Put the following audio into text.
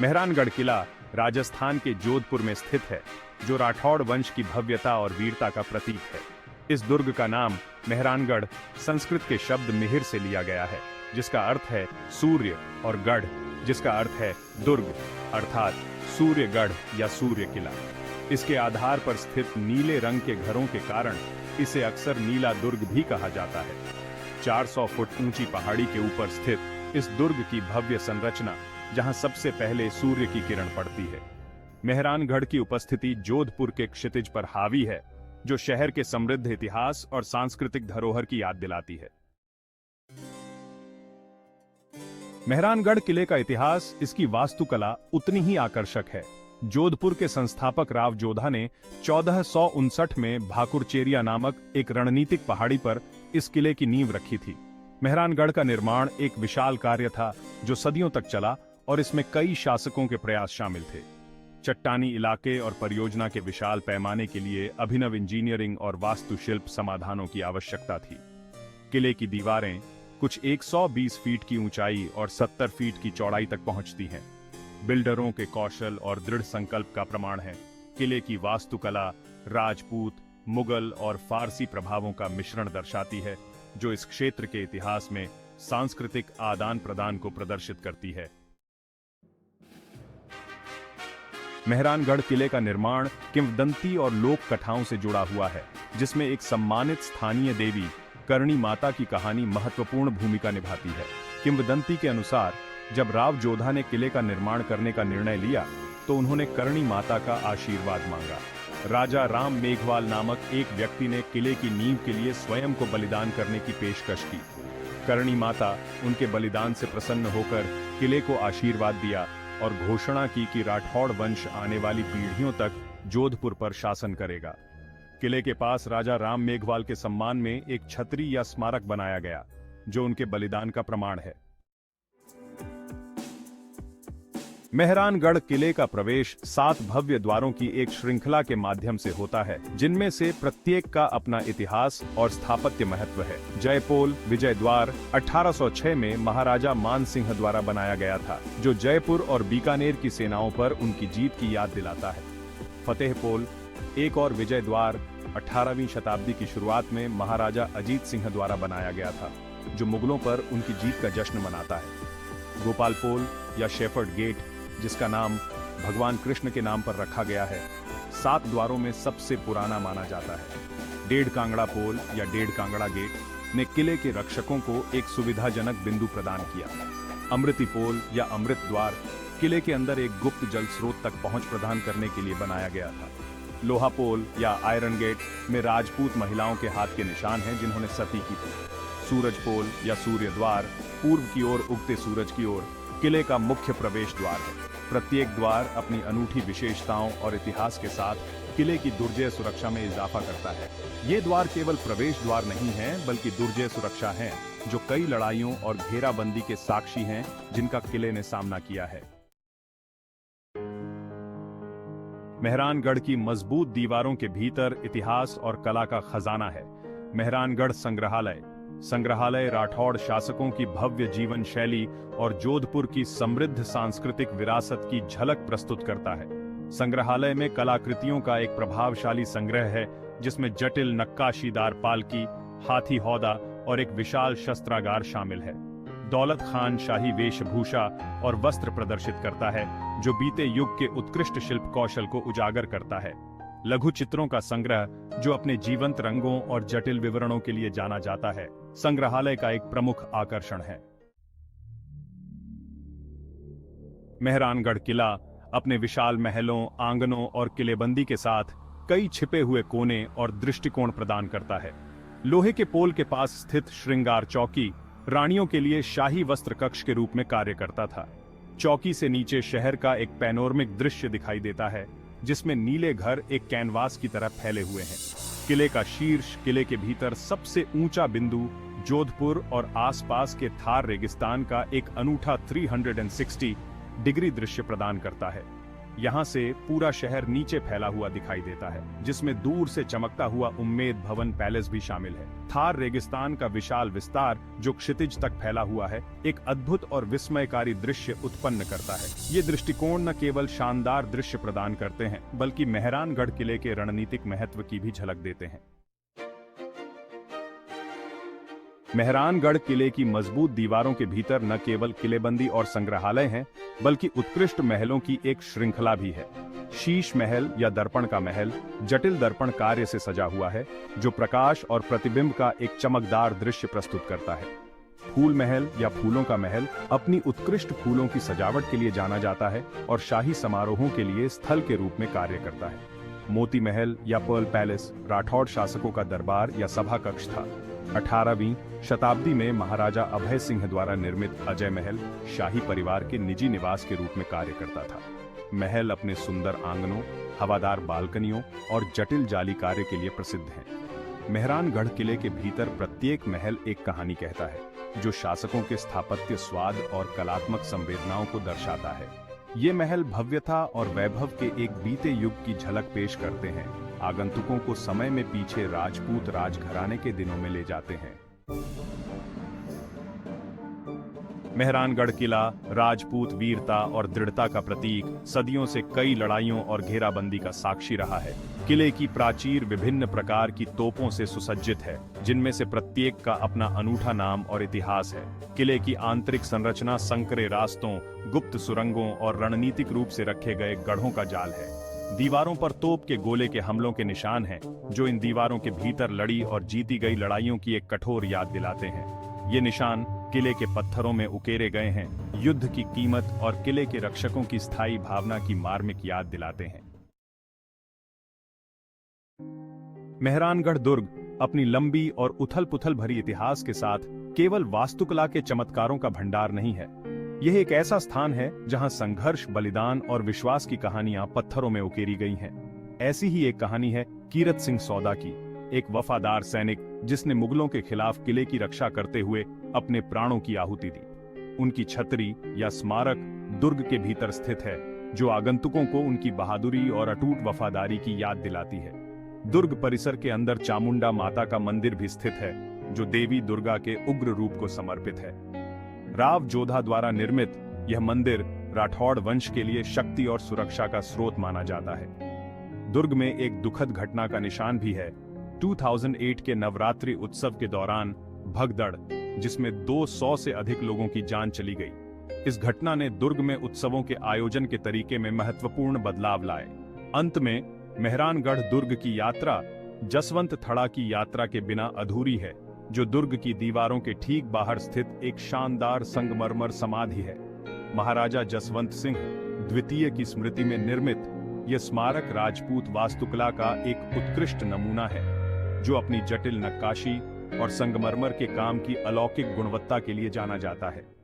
मेहरानगढ़ किला राजस्थान के जोधपुर में स्थित है, जो राठौड़ वंश की भव्यता और वीरता का प्रतीक है। इस दुर्ग का नाम मेहरानगढ़ संस्कृत के शब्द मिहिर से लिया गया है, जिसका अर्थ है सूर्य, और गढ़, जिसका अर्थ है दुर्ग, अर्थात सूर्यगढ़ या सूर्य किला। इसके आधार पर स्थित नीले रंग के घरों के कारण इसे अक्सर नीला दुर्ग भी कहा जाता है। 400 फुट ऊंची पहाड़ी के ऊपर स्थित इस दुर्ग की भव्य संरचना, जहां सबसे पहले सूर्य की किरण पड़ती है। मेहरानगढ़ की उपस्थिति जोधपुर के क्षितिज पर हावी है, जो शहर के समृद्ध इतिहास और सांस्कृतिक धरोहर की याद दिलाती है। मेहरानगढ़ किले का इतिहास इसकी वास्तुकला उतनी ही आकर्षक है। जोधपुर के संस्थापक राव जोधा ने 1459 में भाकुरचेरिया नामक एक रणनीतिक पहाड़ी पर इस किले की नींव रखी थी। मेहरानगढ़ का निर्माण एक विशाल कार्य था, जो सदियों तक चला, और इसमें कई शासकों के प्रयास शामिल थे। चट्टानी इलाके और परियोजना के विशाल पैमाने के लिए अभिनव इंजीनियरिंग और वास्तुशिल्प समाधानों की आवश्यकता थी। किले की दीवारें कुछ 120 फीट की ऊंचाई और 70 फीट की चौड़ाई तक पहुंचती हैं। बिल्डरों के कौशल और दृढ़ संकल्प का प्रमाण है। किले की वास्तुकला राजपूत, मुगल और फारसी प्रभावों का मिश्रण दर्शाती है, जो इस क्षेत्र के इतिहास में सांस्कृतिक आदान प्रदान को प्रदर्शित करती है। मेहरानगढ़ किले का निर्माण किंवदंती और लोक कथाओं से जुड़ा हुआ है, जिसमें एक सम्मानित स्थानीय देवी करणी माता की कहानी महत्वपूर्ण भूमिका निभाती है। किंवदंती के अनुसार जब राव जोधा ने किले का निर्माण करने का निर्णय लिया, तो उन्होंने करणी माता का आशीर्वाद मांगा। राजा राम मेघवाल नामक एक व्यक्ति ने किले की नींव के लिए स्वयं को बलिदान करने की पेशकश की। करणी माता उनके बलिदान से प्रसन्न होकर किले को आशीर्वाद दिया और घोषणा की कि राठौड़ वंश आने वाली पीढ़ियों तक जोधपुर पर शासन करेगा। किले के पास राजा राम मेघवाल के सम्मान में एक छतरी या स्मारक बनाया गया, जो उनके बलिदान का प्रमाण है। मेहरानगढ़ किले का प्रवेश 7 भव्य द्वारों की एक श्रृंखला के माध्यम से होता है, जिनमें से प्रत्येक का अपना इतिहास और स्थापत्य महत्व है। जयपोल विजय द्वार 1806 में महाराजा मान सिंह द्वारा बनाया गया था, जो जयपुर और बीकानेर की सेनाओं पर उनकी जीत की याद दिलाता है। फतेहपोल एक और विजय द्वार 18वीं शताब्दी की शुरुआत में महाराजा अजीत सिंह द्वारा बनाया गया था, जो मुगलों पर उनकी जीत का जश्न मनाता है। गोपालपोल या शेफर्ड गेट, जिसका नाम भगवान कृष्ण के नाम पर रखा गया है, 7 द्वारों में सबसे पुराना माना जाता है। डेढ़ कांगड़ा पोल या डेढ़ कांगड़ा गेट ने किले के रक्षकों को एक सुविधाजनक बिंदु प्रदान किया। अमृति पोल या अमृत द्वार किले के अंदर एक गुप्त जल स्रोत तक पहुंच प्रदान करने के लिए बनाया गया था। लोहा पोल या आयरन गेट में राजपूत महिलाओं के हाथ के निशान हैं, जिन्होंने सती की थी। सूरज पोल या सूर्य द्वार पूर्व की ओर उगते सूरज की ओर किले का मुख्य प्रवेश द्वार है। प्रत्येक द्वार अपनी अनूठी विशेषताओं और इतिहास के साथ किले की दुर्जय सुरक्षा में इजाफा करता है। ये द्वार केवल प्रवेश द्वार नहीं हैं, बल्कि दुर्जय सुरक्षा हैं, जो कई लड़ाइयों और घेराबंदी के साक्षी हैं, जिनका किले ने सामना किया है। मेहरानगढ़ की मजबूत दीवारों के भीतर इतिहास और कला का खजाना है। मेहरानगढ़ संग्रहालय राठौड़ शासकों की भव्य जीवन शैली और जोधपुर की समृद्ध सांस्कृतिक विरासत की झलक प्रस्तुत करता है। संग्रहालय में कलाकृतियों का एक प्रभावशाली संग्रह है, जिसमें जटिल नक्काशीदार पालकी, हाथी हौदा और एक विशाल शस्त्रागार शामिल है। दौलत खान शाही वेशभूषा और वस्त्र प्रदर्शित करता है, जो बीते युग के उत्कृष्ट शिल्प कौशल को उजागर करता है। लघु चित्रों का संग्रह, जो अपने जीवंत रंगों और जटिल विवरणों के लिए जाना जाता है, संग्रहालय का एक प्रमुख आकर्षण है। मेहरानगढ़ किला अपने विशाल महलों, आंगनों और किलेबंदी के साथ कई छिपे हुए कोने और दृष्टिकोण प्रदान करता है। लोहे के पोल के पास स्थित श्रृंगार चौकी रानियों के लिए शाही वस्त्र कक्ष के रूप में कार्य करता था। चौकी से नीचे शहर का एक पैनोरमिक दृश्य दिखाई देता है, जिसमें नीले घर एक कैनवास की तरह फैले हुए हैं। किले का शीर्ष, किले के भीतर सबसे ऊंचा बिंदु, जोधपुर और आसपास के थार रेगिस्तान का एक अनूठा 360 डिग्री दृश्य प्रदान करता है। यहाँ से पूरा शहर नीचे फैला हुआ दिखाई देता है, जिसमें दूर से चमकता हुआ उम्मेद भवन पैलेस भी शामिल है। थार रेगिस्तान का विशाल विस्तार जो क्षितिज तक फैला हुआ है, एक अद्भुत और विस्मयकारी दृश्य उत्पन्न करता है। ये दृष्टिकोण न केवल शानदार दृश्य प्रदान करते हैं, बल्कि मेहरानगढ़ किले के रणनीतिक महत्व की भी झलक देते हैं। मेहरानगढ़ किले की मजबूत दीवारों के भीतर न केवल किलेबंदी और संग्रहालय हैं, बल्कि उत्कृष्ट महलों की एक श्रृंखला भी है। शीश महल या दर्पण का महल जटिल दर्पण कार्य से सजा हुआ है, जो प्रकाश और प्रतिबिंब का एक चमकदार दृश्य प्रस्तुत करता है। फूल महल या फूलों का महल अपनी उत्कृष्ट फूलों की सजावट के लिए जाना जाता है और शाही समारोहों के लिए स्थल के रूप में कार्य करता है। मोती महल या पर्ल पैलेस राठौड़ शासकों का दरबार या सभा कक्ष था। 18वीं शताब्दी में महाराजा अभय सिंह द्वारा निर्मित अजय महल शाही परिवार के निजी निवास के रूप में कार्य करता था। महल अपने सुंदर आंगनों, हवादार बालकनियों और जटिल जाली कार्य के लिए प्रसिद्ध है। मेहरानगढ़ किले के भीतर प्रत्येक महल एक कहानी कहता है, जो शासकों के स्थापत्य स्वाद और कलात्मक संवेदनाओं को दर्शाता है। ये महल भव्यता और वैभव के एक बीते युग की झलक पेश करते हैं, आगंतुकों को समय में पीछे राजपूत राजघराने के दिनों में ले जाते हैं। मेहरानगढ़ किला राजपूत वीरता और दृढ़ता का प्रतीक, सदियों से कई लड़ाइयों और घेराबंदी का साक्षी रहा है। किले की प्राचीर विभिन्न प्रकार की तोपों से सुसज्जित है, जिनमें से प्रत्येक का अपना अनूठा नाम और इतिहास है। किले की आंतरिक संरचना संकरे रास्तों, गुप्त सुरंगों और रणनीतिक रूप से रखे गए गढ़ों का जाल है। दीवारों पर तोप के गोले के हमलों के निशान हैं, जो इन दीवारों के भीतर लड़ी और जीती गई लड़ाइयों की एक कठोर याद दिलाते हैं। ये निशान किले के पत्थरों में उकेरे गए हैं, युद्ध की कीमत और किले के रक्षकों की स्थायी भावना की मार्मिक याद दिलाते हैं। मेहरानगढ़ दुर्ग अपनी लंबी और उथल-पुथल भरी इतिहास के साथ केवल वास्तुकला के चमत्कारों का भंडार नहीं है। यह एक ऐसा स्थान है जहां संघर्ष, बलिदान और विश्वास की कहानियां पत्थरों में उकेरी गई हैं। ऐसी ही एक कहानी है कीरत सिंह सौदा की, एक वफादार सैनिक जिसने मुगलों के खिलाफ किले की रक्षा करते हुए अपने प्राणों की आहुति दी। उनकी छतरी या स्मारक दुर्ग के भीतर स्थित है, जो आगंतुकों को उनकी बहादुरी और अटूट वफादारी की याद दिलाती है। दुर्ग परिसर के अंदर चामुंडा माता का मंदिर भी स्थित है, जो देवी दुर्गा के उग्र रूप को समर्पित है। राव जोधा द्वारा निर्मित यह मंदिर राठौड़ वंश के लिए शक्ति और सुरक्षा का स्रोत माना जाता है। दुर्ग में एक दुखद घटना का निशान भी है। 2008 के नवरात्रि उत्सव के दौरान भगदड़, जिसमें 200 से अधिक लोगों की जान चली गई। इस घटना ने दुर्ग में उत्सवों के आयोजन के तरीके में महत्वपूर्ण बदलाव लाए। अंत में मेहरानगढ़ दुर्ग की यात्रा जसवंत थड़ा की यात्रा के बिना अधूरी है, जो दुर्ग की दीवारों के ठीक बाहर स्थित एक शानदार संगमरमर समाधि है। महाराजा जसवंत सिंह द्वितीय की स्मृति में निर्मित यह स्मारक राजपूत वास्तुकला का एक उत्कृष्ट नमूना है, जो अपनी जटिल नक्काशी और संगमरमर के काम की अलौकिक गुणवत्ता के लिए जाना जाता है।